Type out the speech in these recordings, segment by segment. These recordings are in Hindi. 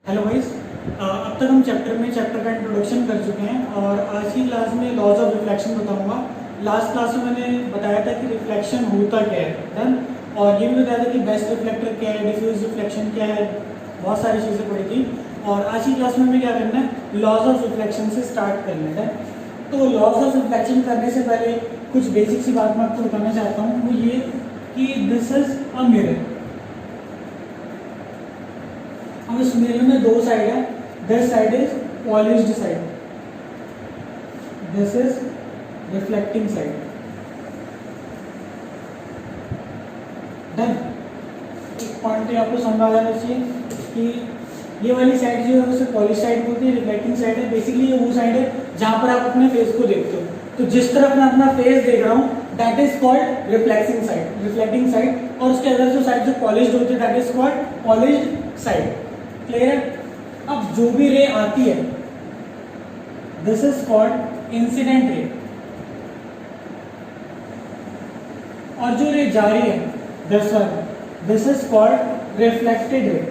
Hello guys. अब तक हम चैप्टर का इंट्रोडक्शन कर चुके हैं और आज की क्लास में लॉज ऑफ रिफ्लेक्शन बताऊंगा। लास्ट क्लास में मैंने बताया था कि रिफ्लेक्शन होता क्या है, डन। और ये भी बताया था कि बेस्ट रिफ्लेक्टर क्या है, डिफ्यूज रिफ्लेक्शन क्या है, बहुत सारी चीज़ें पढ़ी थी। और आज की क्लास में हमें क्या करना है, लॉज ऑफ रिफ्लेक्शन से स्टार्ट करना है। तो लॉज ऑफ रिफ्लेक्शन करने से पहले कुछ बेसिक सी बात मैं आपको बताना चाहता हूँ, वो ये कि दिस इज अ मिरर। अब इस मिरर में दो साइड है, this side is polished side, this is reflecting side, done. एक पॉइंट आपको समझ आ जाना चाहिए कि ये वाली साइड जो है उसे पॉलिश साइड बोलते हैं, रिफ्लेक्टिंग साइड है। बेसिकली ये वो साइड है जहां पर आप अपने फेस को देखते हो। तो जिस तरफ मैं अपना फेस देख रहा हूँ that is called reflecting side, reflecting side. और उसके अंदर जो साइड जो पॉलिश्ड होती है that is called polished side. Clear है? अब जो भी रे आती है this is called incident ray, और जो रे जा रही है this is called reflected ray.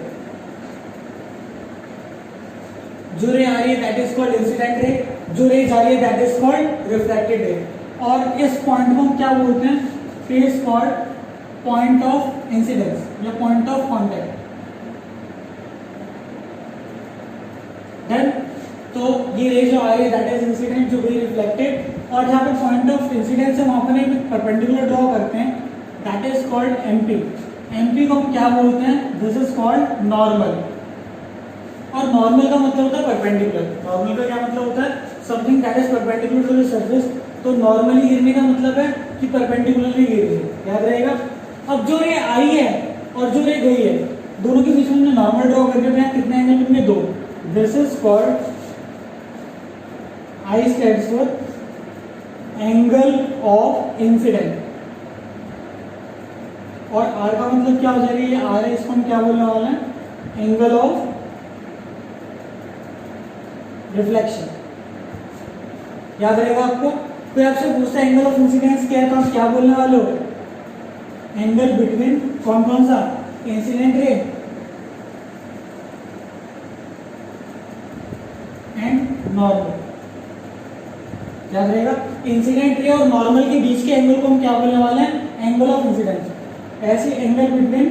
जो रे आ रही है that is called incident ray, जो रे जा रही है that is called reflected ray. और इस पॉइंट को हम क्या बोलते हैं, face called point of incidence या पॉइंट ऑफ कॉन्टैक्ट, डन। तो ये रे जो आ रही है दैट इज इंसिडेंट, जो भी रिफ्लेक्टेड। और जहाँ पे पॉइंट ऑफ इंसिडेंस है वहां पर एक परपेंडिकुलर ड्रॉ करते हैं that is called MP. MP को हम क्या बोलते हैं, दिस इज कॉल्ड नॉर्मल। और नॉर्मल का मतलब होता है परपेंडिकुलर। नॉर्मल का क्या मतलब होता है, something that is perpendicular to the surface. तो नॉर्मली गिरने का मतलब है कि परपेंडिकुलरली गिर रही है, याद रहेगा। अब जो रे आई है और जो रे गई है दोनों के बीच में नॉर्मल ड्रॉ करके मैं कितने एंगल में, दो। This is called I stands for angle of incident. और R का मतलब क्या हो जाएगा, ये R है, इसको हम क्या बोलने वाले हैं, एंगल ऑफ रिफ्लेक्शन। याद रहेगा आपको। कोई आपसे पूछता है एंगल ऑफ इंसिडेंस क्या है तो आप क्या बोलने वाले हो, एंगल बिटवीन कौन कौन सा, इंसिडेंट रे एंड नॉर्मल। याद रहेगा, इंसिडेंट रे और नॉर्मल के बीच के एंगल को हम क्या बोलने वाले हैं, एंगल ऑफ इंसिडेंस। ऐसे एंगल बिटवीन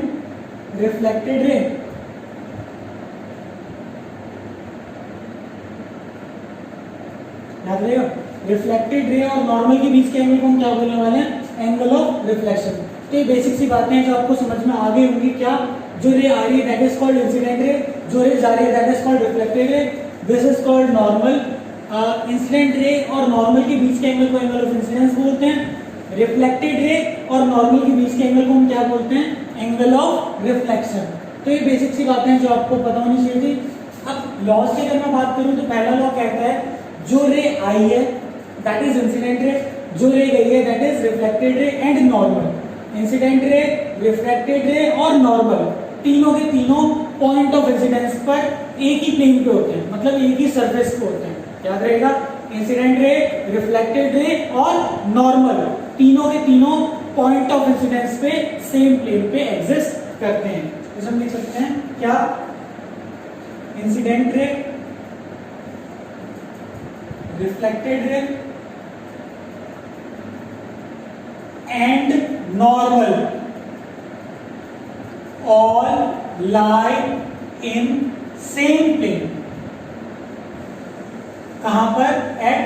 रिफ्लेक्टेड रे याद रहेगा, रिफ्लेक्टेड रे और नॉर्मल के बीच के एंगल को हम क्या बोलने वाले हैं, एंगल ऑफ रिफ्लेक्शन। तो ये बेसिक सी बातें हैं जो आपको समझ में आ गई होंगी। क्या, जो रे आ रही है that is called incident ray, जो रे जा रही है that is called reflected ray, this is called normal. Incident ray और नॉर्मल के बीच के एंगल को एंगल ऑफ इंसिडेंस बोलते हैं। रिफ्लेक्टेड रे और नॉर्मल के बीच के एंगल को हम क्या बोलते हैं, एंगल ऑफ रिफ्लेक्शन। तो ये बेसिक सी बातें हैं जो आपको पता होनी चाहिए थी। अब लॉस की अगर मैं बात करूं तो पहला लॉ कहता है जो रे आई है दैट इज इंसिडेंट रे, जो रे गई है that is reflected ray and normal. Incident ray, reflected रे और नॉर्मल तीनों के तीनों पॉइंट ऑफ इंसिडेंस पर एक ही प्लेन पे होते हैं, मतलब एक ही सरफेस पे होते हैं। याद रहेगा, इंसिडेंट रे, रिफ्लेक्टेड रे और नॉर्मल तीनों के तीनों पॉइंट ऑफ इंसिडेंस पे सेम प्लेन पे एग्जिस्ट करते हैं। तो हम लिख सकते हैं क्या, incident ray, reflected ray and normal all lie in same plane. कहां पर, एट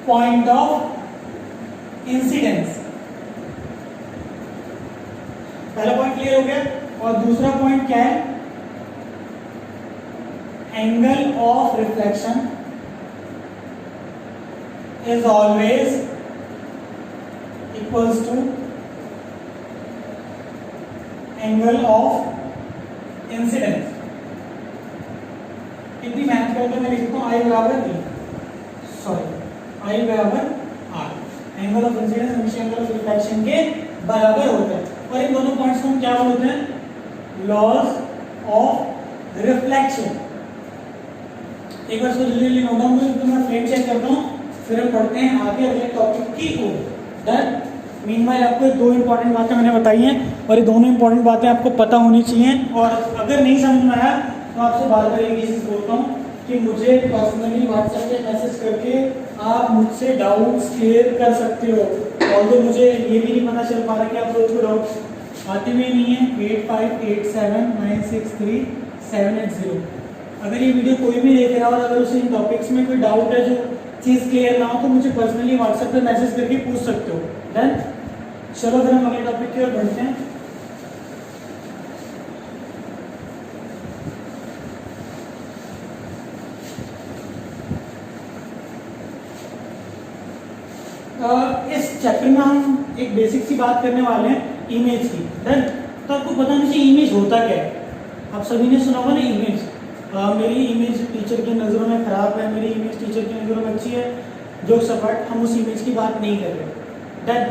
पॉइंट ऑफ इंसिडेंस। पहला पॉइंट क्लियर हो गया। और दूसरा पॉइंट क्या है, angle of reflection is always equals to angle of incidence. कितनी मेहनत करके मैं लिखता हूं, आई बराबर ई, सॉरी आई बराबर आर। एंगल ऑफ इंसिडेंस हमेशा एंगल ऑफ रिफ्लेक्शन के बराबर होता है। और इन दोनों पॉइंट्स को हम क्या बोलते हैं, लॉज ऑफ रिफ्लेक्शन। एक बार इसको जल्दी नोट डाउन करो, तो मैं फ्रेम चेक करता हूं, फिर हम पढ़ते हैं आगे अगले टॉपिक की ओर। डन। मीनवाइल आपको दो इंपॉर्टेंट बातें मैंने बताई हैं और ये दोनों इंपॉर्टेंट बातें आपको पता होनी चाहिए। और अगर नहीं समझ में आया तो तो आपसे बार बार एक चीज बोलता हूँ कि मुझे पर्सनली व्हाट्सएप पे मैसेज करके आप मुझसे डाउट्स क्लियर कर सकते हो। ऑल्दो मुझे ये भी नहीं पता चल पा रहा कि आप लोग को डाउट्स आते हुए नहीं है। 8587963780। अगर ये वीडियो कोई भी देख रहा हो और अगर उसे इन टॉपिक्स में कोई डाउट है, जो चीज़ क्लियर ना हो, तो मुझे पर्सनली व्हाट्सएप पे मैसेज करके पूछ सकते हो। डन। चलो फिर हम अगले टॉपिक की ओर बढ़ते हैं। इस चैप्टर में हम एक बेसिक सी बात करने वाले हैं इमेज की। डन। तो आपको पता नहीं चाहिए इमेज होता क्या है। आप सभी ने सुना होगा ना इमेज। मेरी इमेज टीचर की नज़रों में ख़राब है, मेरी इमेज टीचर की नज़रों में अच्छी है, जो सपाट, हम उस इमेज की बात नहीं कर रहे। डन।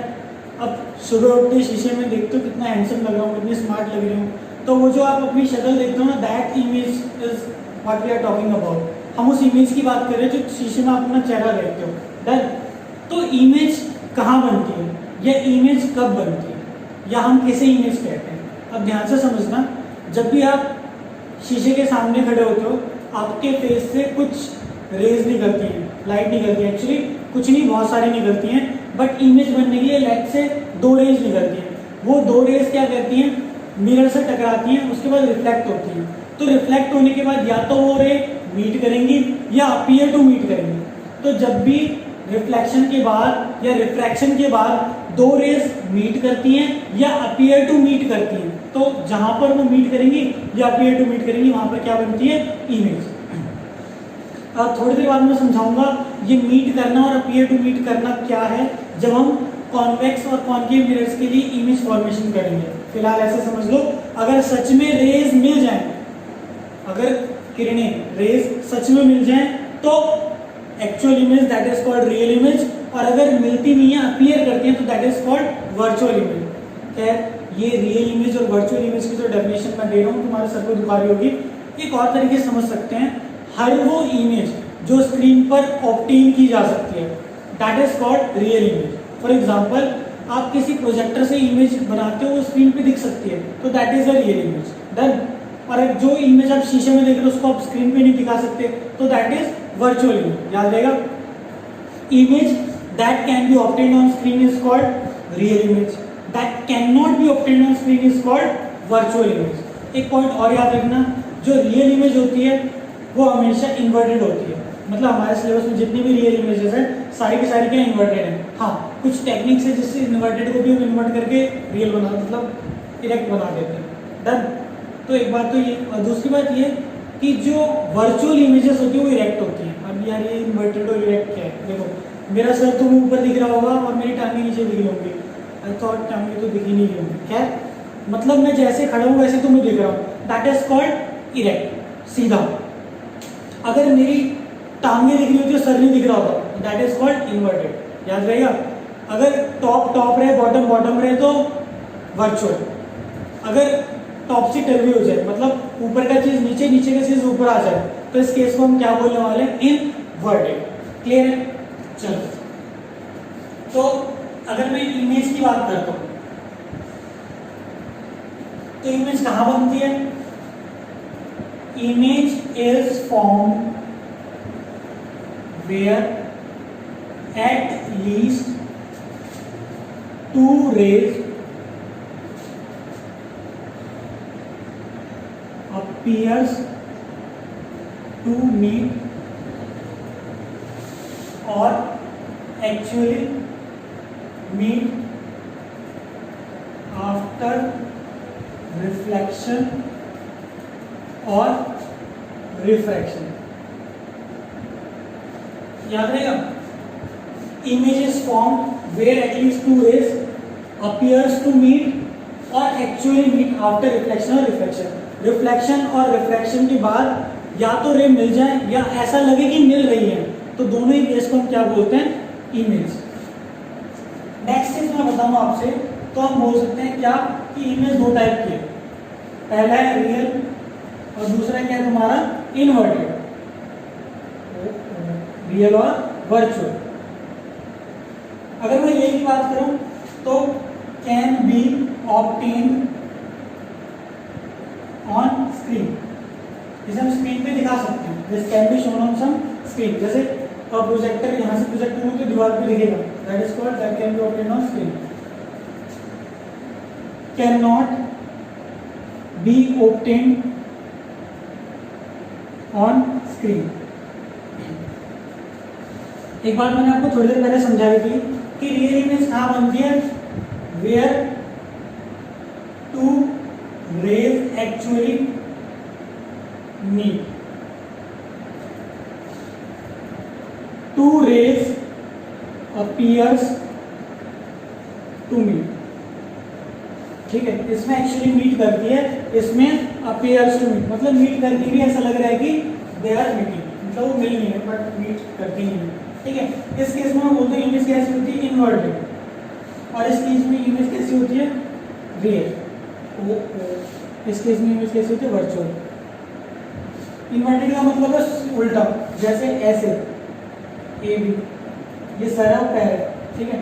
अब सुबह उठते शीशे में देखते हो कितना हैंडसम लग रहा हूँ, कितनी स्मार्ट लग रही हूँ, तो वो जो आप अपनी शक्ल देखते हो ना, that image is what we are talking about. हम उस इमेज की बात कर रहे हैं जो शीशे में आप अपना चेहरा देखते हो। डन। तो इमेज कहाँ बनती है या इमेज कब बनती है या हम किसे इमेज कहते हैं? अब ध्यान से समझना, जब भी आप शीशे के सामने खड़े होते हो, आपके फेस से कुछ रेज निकलती हैं, लाइट निकलती है। एक्चुअली कुछ नहीं, बहुत सारी निकलती हैं, बट इमेज बनने के लिए लाइट से 2 रेज निकलती हैं। वो 2 रेज क्या करती हैं? मिरर से टकराती हैं, उसके बाद रिफ्लेक्ट होती हैं। तो रिफ्लेक्ट होने के बाद या तो वो रे मीट करेंगी या अपीयर टू मीट करेंगी। तो जब भी रिफ्लेक्शन के बाद या रिफ्रैक्शन के बाद 2 रेज मीट करती हैं या अपीयर टू मीट करती हैं, तो जहां पर वो मीट करेंगी या अपीयर टू मीट करेंगी, वहां पर क्या बनती है? इमेज। थोड़ी देर बाद मैं समझाऊंगा ये मीट करना और अपीयर टू मीट करना क्या है, जब हम कॉन्वेक्स और कॉन्केव मिरर्स के लिए इमेज फॉर्मेशन करेंगे। फिलहाल ऐसे समझ लो, अगर सच में रेज मिल जाए, अगर किरणें रेज सच में मिल जाए, तो actual image, that is called real image. और अगर मिलती नहीं है, अपीयर करती है, तो that is called virtual image. खैर, ये रियल इमेज और वर्चुअल इमेज की जो डेफिनेशन मैं दे रहा हूँ तुम्हारे सर को दुखा रही होगी। एक और तरीके से समझ सकते हैं, हर वो इमेज जो स्क्रीन पर ऑब्टेन की जा सकती है, that is called real image. For example, आप किसी प्रोजेक्टर से इमेज बनाते हो, वो स्क्रीन पे दिख सकती है, तो that is a real image. Done. और जो इमेज आप शीशे में देख रहे हो, उसको आप स्क्रीन पे नहीं दिखा सकते, तो दैट इज वर्चुअल इमेज। याद रहेगा, image that can be obtained on screen is called real image, that can not be obtained on screen is called virtual image. एक पॉइंट और याद रखना, जो रियल इमेज होती है वो हमेशा इन्वर्टेड होती है। मतलब हमारे सिलेबस में जितनी भी रियल इमेजेस हैं, सारी की सारी क्या इन्वर्टेड है। हाँ, कुछ टेक्निक्स है जिससे इन्वर्टेड को भी हम इन्वर्ट करके रियल बना, मतलब इरेक्ट बना देते हैं। डन। तो एक बात तो ये, और दूसरी बात ये कि जो वर्चुअल इमेजेस होती है वो इरेक्ट होती हैं। अब यार ये इन्वर्टेड और इरेक्ट क्या है? देखो, मेरा सर तो ऊपर दिख रहा होगा और मेरी टांगे नीचे दिख रही होंगी। आई थॉट टांगे तो दिख ही नहीं रही होंगी। खैर, मतलब मैं जैसे खड़ा हूँ वैसे तो मैं दिख रहा हूँ, दैट इज कॉल्ड इरेक्ट, सीधा। अगर मेरी टांगे दिख रही होती है, सर नहीं दिख रहा होगा, दैट इज कॉल्ड इन्वर्टेड। याद रहेगा, अगर टॉप टॉप रहे, बॉटम बॉटम रहे, तो वर्चुअल। अगर टॉप से टर्वी हो जाए, मतलब ऊपर का चीज नीचे, नीचे का चीज ऊपर आ जाए, तो इस केस को हम क्या बोलने वाले हैं? इनवर्टेड। क्लियर है? चलो, तो अगर मैं इमेज की बात करता हूं, तो इमेज कहां बनती है? Image is form where at least 2 rays appears to meet or actually meet after reflection or refraction। याद रहेगा, images form where at least 2 rays appears to meet और एक्चुअली मीट आफ्टर रिफ्लेक्शन और रिफ्रैक्शन। रिफ्लेक्शन और रिफ्रैक्शन के बाद या तो रे मिल जाए या ऐसा लगे कि मिल रही है, तो दोनों ही केस को हम क्या बोलते हैं? इमेज। नेक्स्ट चीज मैं बताऊंगा आपसे, तो हम बोल सकते हैं क्या कि इमेज 2 टाइप की है। पहला है रियल और दूसरा क्या है तुम्हारा? इनवर्टेड। रियल और वर्चुअल। अगर मैं ये की बात करूं तो can be obtained on screen इसे हम स्क्रीन पे दिखा सकते हैं, this can be shown on some screen, जैसे प्रोजेक्टर यहाँ से प्रोजेक्ट करूँ तो दीवार पे दिखेगा, that is called that can be obtained on screen. Can not be obtained on screen. एक बात मैंने आपको थोड़ी देर पहले समझाई थी कि रियल इमेज कहाँ बनती है, where two rays actually meet, two rays appears to meet, ठीक है, इसमें एक्चुअली मीट करती है, इसमें अपीयर्स टू मीट, मतलब मीट करती भी ऐसा लग रहा है कि दे आर मीटिंग, मतलब वो मिल नहीं है बट मीट करती नहीं है, ठीक है। इस केस में हम बोलते हैं इमेज कैसी होती है, इनवर्टेड, और इस केस में इमेज कैसी होती है, रियल, इस केस में इमेज कैसी होती है, वर्चुअल। इनवर्टेड का मतलब है उल्टा, जैसे ऐसे ए बी, ये सर है पैर है, ठीक है,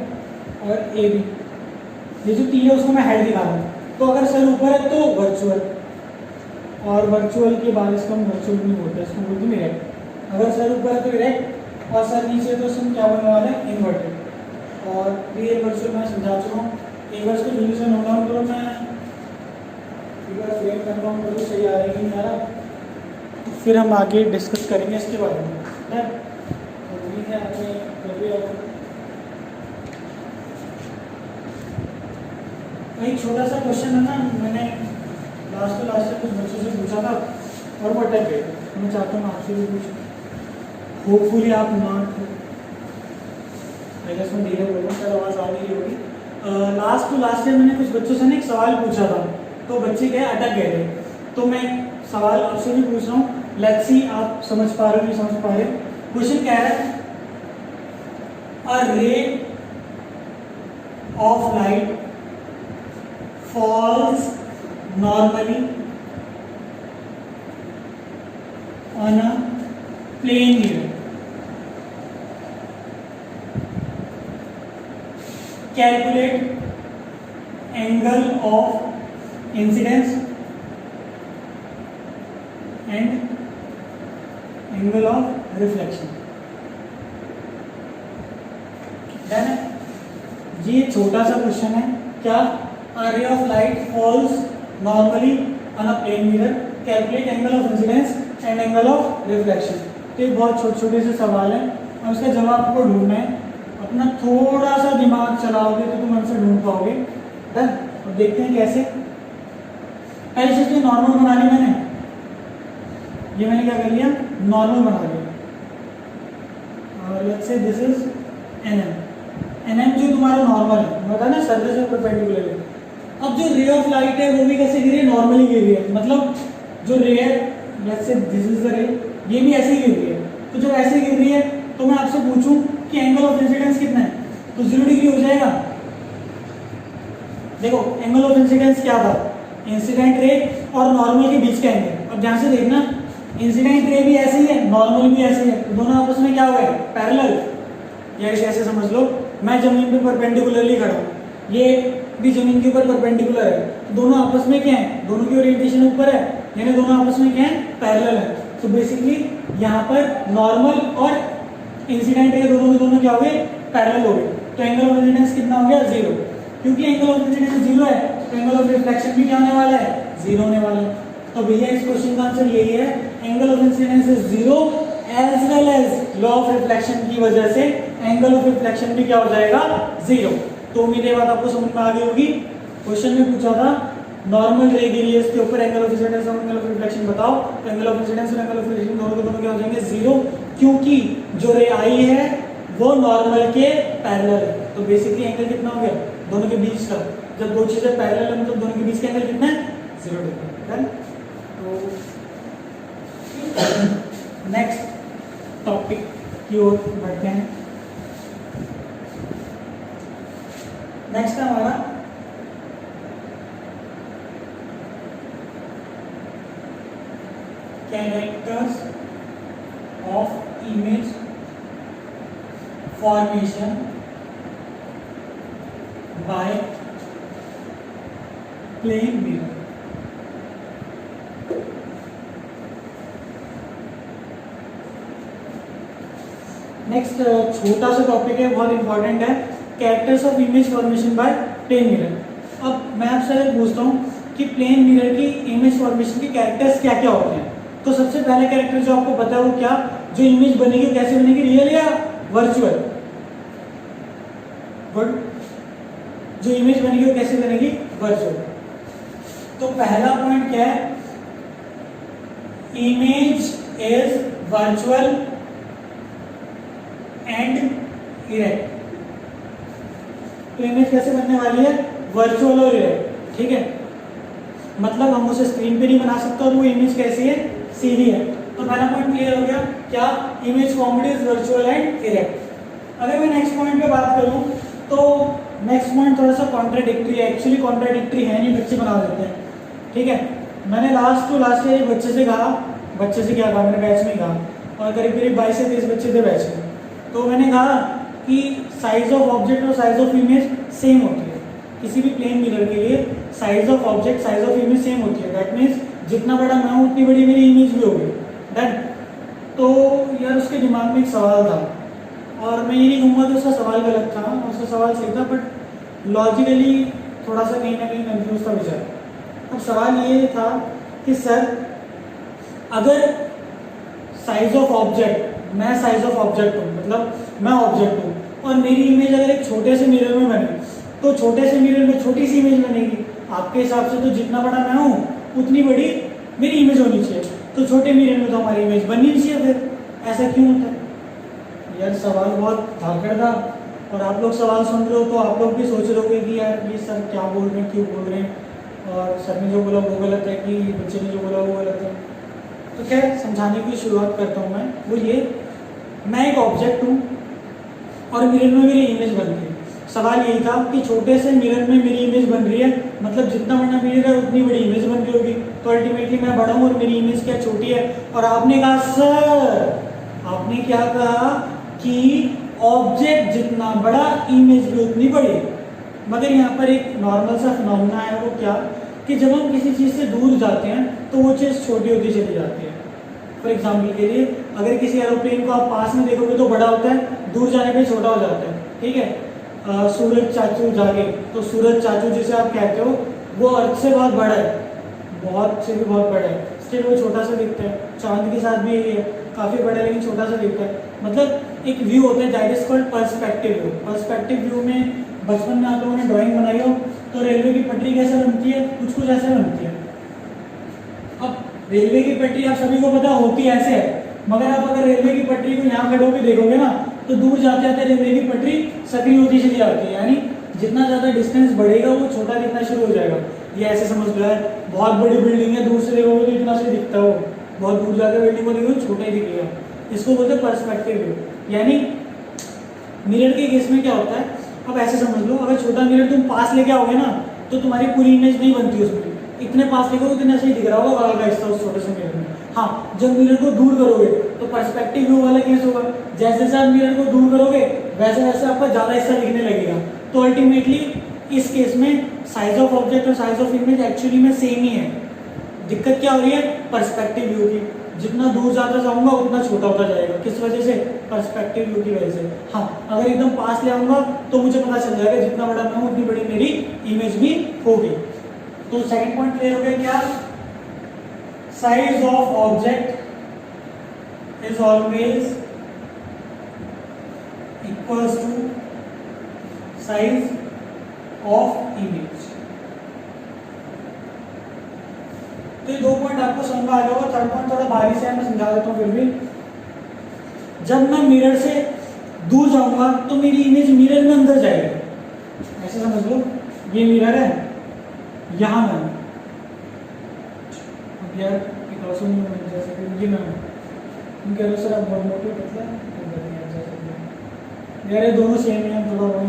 और ए बी, ये जो तीर है उसको मैं हेड दिखा रहा हूँ, तो अगर सर ऊपर है तो वर्चुअल, और वर्चुअल के बाद इसको हम वर्चुअल नहीं बोलते, इसको बोलते हैं इरेक्ट। अगर सर ऊपर है तो इरेक्ट, और सर नीचे तो इसमें क्या बनने वाला है, इन्वर्टेड। और रियल वर्चुअल मैं समझा चुका हूँ, एक बार इसको जल्दी से नोट डाउन करो, मैं एक बार फ्रेम कंफर्म करो सही आ रहा है कि नहीं आ रहा, फिर हम आगे डिस्कस करेंगे इसके बारे में। एक छोटा सा क्वेश्चन है ना, मैंने लास्ट कुछ बच्चों से पूछा था और वो अटक गए, मैं चाहता हूँ आपसे भी पूछूं, होपफुली आप नॉट मैं धीरे बोलूँ, शायद आवाज़ आ रही होगी। लास्ट ईयर मैंने कुछ बच्चों से ना एक सवाल पूछा था, तो बच्चे गए अटक गए थे, तो मैं सवाल आपसे भी पूछ रहा हूँ, लेट्स सी आप समझ पा रहे हो नहीं समझ पा रहे। क्वेश्चन क्या है, a ray of light falls normally on a plane mirror. Calculate angle of incidence and angle of reflection. Done है? ये छोटा सा क्वेश्चन है, क्या A ray of light falls normally on a plane mirror. Calculate angle of incidence and angle of reflection. तो ये बहुत छोटे से सवाल है और उसका जवाब आपको ढूंढना है, अपना थोड़ा सा दिमाग चलाओगे तो तुम आंसर ढूंढ पाओगे। डन। और देखते हैं कैसे। पहले चीज नॉर्मल बना ली मैंने, ये मैंने क्या कर लिया, नॉर्मल बना लिया, और let's say this is NM जो तुम्हारा नॉर्मल है, बता ना सरफेस और परपेंडिकुलर है। अब जो रे ऑफ लाइट है वो भी कैसे गिर रही है, नॉर्मली गिर रही है, मतलब जो रे है let's say this is the रे, ये भी ऐसे ही गिर रही है। तो जब ऐसे गिर रही है तो मैं आपसे पूछूं कि एंगल ऑफ इंसिडेंस कितना है, तो 0 डिग्री हो जाएगा। देखो एंगल ऑफ इंसिडेंस क्या था, इंसिडेंट रे और नॉर्मल के बीच का एंगल। अब ध्यान से देखना, इंसिडेंट रे भी ऐसे ही है, नॉर्मल भी ऐसे ही है, तो दोनों आपस में क्या हो गए, पैरेलल। या कैसे समझ लो, मैं जमीन पे परपेंडिकुलरली खड़ा हूँ, ये भी जमीन के ऊपर परपेंडिकुलर है, दोनों आपस में क्या है, दोनों की ओरिएंटेशन ऊपर है, यानी दोनों आपस में क्या है, पैरेलल है। तो बेसिकली यहाँ पर नॉर्मल और इंसिडेंट रे दोनों के दोनों क्या हो गए, पैरेलल हो गए। तो एंगल ऑफ इंसिडेंस कितना हो गया, 0। क्योंकि एंगल ऑफ इंसिडेंस 0 है तो एंगल ऑफ रिफ्लेक्शन भी क्या होने वाला है, 0 होने वाला है। तो भैया इस क्वेश्चन का आंसर यही है, angle of incidence is 0 as well as law of reflection की वजह से एंगल ऑफ रिफ्लेक्शन भी क्या हो जाएगा, 0। तो उम्मीद है बात आपको समझ में आ गई होगी। क्वेश्चन में पूछा था नॉर्मल रे गिरी है, इसके ऊपर एंगल ऑफ इंसिडेंस और एंगल ऑफ रिफ्लेक्शन बताओ, तो एंगल ऑफ इंसिडेंस और एंगल ऑफ रिफ्लेक्शन दोनों के दोनों क्या हो जाएंगे, 0, क्योंकि जो रे आई है वो नॉर्मल के पैरेलल है। तो बेसिकली एंगल कितना हो गया, दोनों के बीच का, जब दो चीजें पैरेलल है मतलब दोनों के बीच का एंगल कितना है, 0 डिग्री। डन। तो नेक्स्ट टॉपिक की ओर बढ़ते हैं। नेक्स्ट है हमारा characters of image formation by plane mirror. Next छोटा सा टॉपिक है, बहुत इंपॉर्टेंट है, characters of image formation by plane mirror. अब मैं आपसे पूछता हूँ कि प्लेन मिरर की इमेज फॉर्मेशन के कैरेक्टर्स क्या क्या होते हैं। तो सबसे पहला कैरेक्टर जो आपको पता है वो क्या, जो इमेज बनेगी कैसे बनेगी, रियल या वर्चुअल? गुड। जो इमेज बनेगी वो कैसे बनेगी, वर्चुअल। तो पहला पॉइंट क्या है, image is virtual and erect. तो इमेज कैसे बनने वाली है, वर्चुअल और इरेक्ट, ठीक है। मतलब हम उसे स्क्रीन पे नहीं बना सकते और वो इमेज कैसी है, सीधी है। तो पहला पॉइंट क्लियर हो गया, क्या, image format is virtual and erect. अगर मैं नेक्स्ट पॉइंट पे बात करूं तो नेक्स्ट पॉइंट थोड़ा सा कॉन्ट्राडिक्टरी है, एक्चुअली कॉन्ट्राडिक्टरी है नहीं, बच्चे बना देते हैं, ठीक है। मैंने लास्ट ईयर एक बच्चे से कहा, बच्चे से क्या कहा, मैंने बैच में कहा, और करीब करीब 22 से 23 बच्चे थे बैच में। तो मैंने कहा कि साइज ऑफ ऑब्जेक्ट और साइज ऑफ इमेज सेम होती है किसी भी प्लेन मिरर के लिए। Size of object, size of image same होती है, दैट मीन्स जितना बड़ा मैं हूँ उतनी बड़ी मेरी इमेज भी होगी, डन। तो यार उसके दिमाग में एक सवाल था, और मैं ये नहीं कहूँगा कि उसका सवाल गलत था, उसका सवाल सही था, बट लॉजिकली थोड़ा सा कहीं ना कहीं कंफ्यूज था बेचारा। अब सवाल ये था कि सर अगर साइज ऑफ ऑब्जेक्ट, मैं साइज ऑफ ऑब्जेक्ट हूँ, मतलब मैं ऑब्जेक्ट हूँ, और मेरी इमेज अगर एक छोटे से मिरर में बने तो छोटे से मिरर में छोटी सी इमेज बनेगी। आपके हिसाब से तो जितना बड़ा मैं हूँ उतनी बड़ी मेरी इमेज होनी चाहिए, तो छोटे मिरर में तो हमारी इमेज बननी नहीं चाहिए, फिर ऐसा क्यों होता है? यार सवाल बहुत धाकड़ था, और आप लोग सवाल सुन रहे हो तो आप लोग भी सोच रहे हो कि यार ये सर क्या बोल रहे हैं, क्यों बोल रहे हैं, और सर ने जो बोला वो गलत है कि बच्चे ने जो बोला वो गलत है। तो क्या समझाने की शुरुआत करता हूँ मैं, वो ये, मैं एक ऑब्जेक्ट हूँ और मिरर में मेरी इमेज बन रही है। सवाल यही था कि छोटे से मिरर में मेरी इमेज बन रही है, मतलब जितना बड़ा मिरर है उतनी बड़ी इमेज बन रही होगी, तो अल्टीमेटली मैं बड़ा हूँ और मेरी इमेज क्या छोटी है। और आपने कहा सर, आपने क्या कहा कि ऑब्जेक्ट जितना बड़ा इमेज भी उतनी बड़ी। मगर यहाँ पर एक नॉर्मल सा फिनोमेना है, वो क्या, कि जब हम किसी चीज़ से दूर जाते हैं तो वो चीज़ छोटी होती चली जाती है। फॉर एग्जाम्पल के लिए, अगर किसी एरोप्लेन को आप पास में देखोगे तो बड़ा होता है, दूर जाने पे छोटा हो जाता है, ठीक है। सूरज चाचू जागे, तो सूरज चाचू जिसे आप कहते हो वो अर्थ से बहुत बड़ा है, बहुत से भी बहुत बड़ा है, स्टिल वो छोटा सा दिखता है। चांद के साथ भी यही है, काफ़ी बड़ा लेकिन छोटा सा दिखता है। मतलब एक व्यू होता है that is called perspective view. Perspective view में बचपन में आप लोगों ने ड्राइंग बनाई हो तो रेलवे की पटरी कैसे बनती है, कुछ कुछ ऐसे बनती है। अब रेलवे की पटरी आप सभी को पता होती है ऐसे है, मगर आप अगर रेलवे की पटरी को यहाँ खड़े होकर देखोगे ना तो दूर जाते जाते रेलवे की पटरी सक्रिय होती चली जाती है, यानी जितना ज़्यादा डिस्टेंस बढ़ेगा वो छोटा दिखना शुरू हो जाएगा। ये ऐसे समझ लो है, बहुत बड़ी बिल्डिंग है, दूर से देखोगे तो इतना से दिखता हो, बहुत दूर जाकर बिल्डिंग को देखोगे छोटा ही दिखेगा। इसको बोलते हैं पर्सपेक्टिव व्यू। यानी मिरर के केस में क्या होता है, अब ऐसे समझ लो, अगर छोटा मिरर तुम पास लेके आओगे ना तो तुम्हारी पूरी इमेज नहीं बनती उसमें, इतने पास लेके उतना सही दिख रहा होगा वाला का हिस्सा उस छोटे से मिरर में। हाँ, जब मिरर को दूर करोगे तो पर्सपेक्टिव व्यू वाला केस होगा, जैसे जैसे आप मिरर को दूर करोगे वैसे वैसे आपका ज़्यादा हिस्सा दिखने लगेगा। तो अल्टीमेटली इस केस में साइज ऑफ ऑब्जेक्ट और साइज ऑफ इमेज एक्चुअली में सेम ही है। दिक्कत क्या हो रही है, पर्सपेक्टिव व्यू की। जितना दूर जाता जाऊंगा उतना छोटा होता जाएगा, किस वजह से, पर्सपेक्टिव व्यू की वजह से। हाँ, अगर एकदम पास ले आऊंगा तो मुझे पता चल जाएगा जितना बड़ा मैं हूँ उतनी बड़ी मेरी इमेज भी होगी। तो सेकंड पॉइंट क्लियर हो गया क्या, size of object is always equals to size of image. तो ये दो पॉइंट आपको समझ में आ गया होगा। थर्ड पॉइंट थोड़ा भारी से है, मैं समझा देता हूँ फिर भी। जब मैं मिरर से दूर जाऊंगा तो मेरी इमेज मिरर में अंदर जाएगी। ऐसे समझ लो, ये मिरर है, यहाँ मैं अब यार जैसे कि ये मैं तुम कह रहे हो सर आप बहुत मोटे पतला यार, ये दोनों सेम है, थोड़ा वही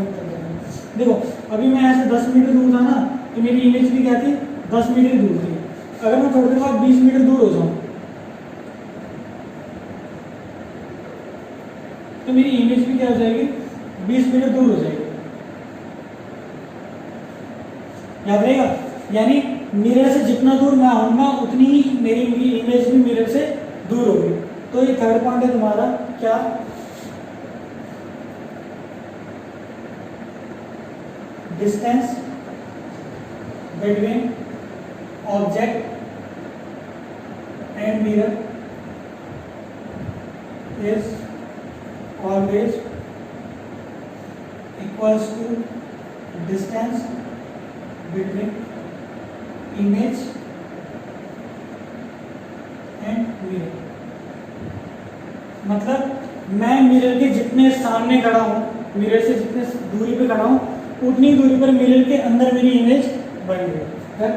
देखो। अभी मैं ऐसे 10 मीटर दूर था ना तो मेरी इमेज भी क्या थी, 10 मीटर दूर थी। अगर मैं थोड़ी देर बाद 20 मीटर दूर हो जाऊं तो मेरी इमेज भी क्या हो जाएगी, 20 मीटर दूर हो जाएगी। याद रहेगा, यानी मिरर से जितना दूर मैं आऊंगा उतनी ही मेरी इमेज भी मिरर से दूर होगी। तो ये थर्ड पॉइंट है तुम्हारा क्या, distance between object and mirror is always equals to distance between image and mirror। मतलब मैं मिरर के जितने सामने खड़ा हूं, मिरर से जितने दूरी पे खड़ा हूं, उतनी दूरी पर मिरर के अंदर मेरी इमेज बन गई।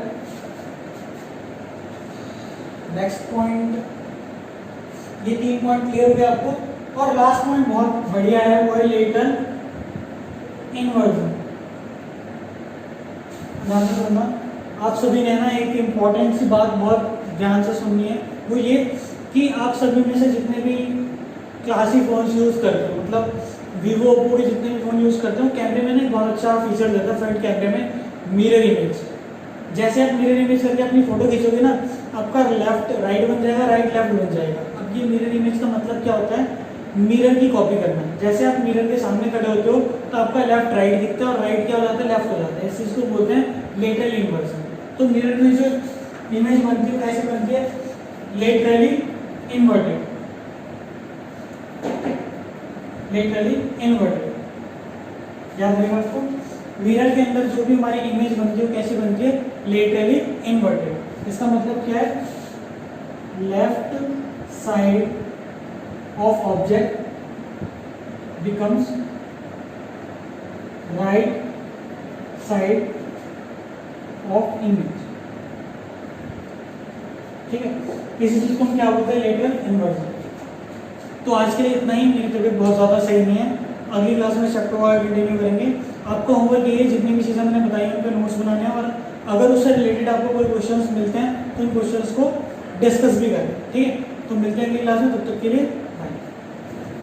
नेक्स्ट पॉइंट, ये 3 पॉइंट क्लियर हो गया आपको। और लास्ट पॉइंट बहुत बढ़िया है, वो है लेटरल इन्वर्जन। ध्यान से सुनना, आप सभी ने ना एक इम्पॉर्टेंट सी बात बहुत ध्यान से सुननी है, वो ये कि आप सभी में से जितने भी क्लासिक फोन यूज करते हो, मतलब वीवो ओप्पो के जितने भी फोन यूज करते हो, कैमरे में ना एक बहुत अच्छा फीचर देता है फ्रंट कैमरे में, मिरर इमेज। जैसे आप मिरर इमेज करके अपनी फोटो खींचोगे ना, आपका लेफ्ट राइट बन जाएगा, राइट लेफ्ट बन जाएगा। ये मिरर इमेज का मतलब क्या होता है? मिरर की कॉपी करना। जैसे आप मिरर के सामने खड़े होते हो तो आपका लेफ्ट राइट दिखता है और राइट क्या हो जाता है? लेफ्ट हो जाता है। इस चीज को बोलते हैं लेटरल इन्वर्जन। तो मिरर में जो इमेज बनती है कैसे बनती है? Laterally inverted, laterally inverted. याद रखेगा आपको, मिरर के अंदर जो भी हमारी इमेज बनती है कैसी बनती है? Laterally inverted. इसका मतलब क्या है? Left side of object becomes right side of image। ठीक है, इसी चीज को हम क्या बोलते हैं? Lateral inversion. तो आज के लिए इतना ही। मेरी तबीयत बहुत ज़्यादा सही नहीं है। अगली क्लास में चैप्टर वाइज कंटिन्यू करेंगे। आपको होमवर्क ये जितनी भी चीज़ें मैंने बताई उन पर नोट्स बनाने हैं, और अगर उससे रिलेटेड आपको कोई क्वेश्चंस मिलते हैं तो उन क्वेश्चंस को डिस्कस भी करें। ठीक है, तो मिलते हैं अगली क्लास में, तब तक के लिए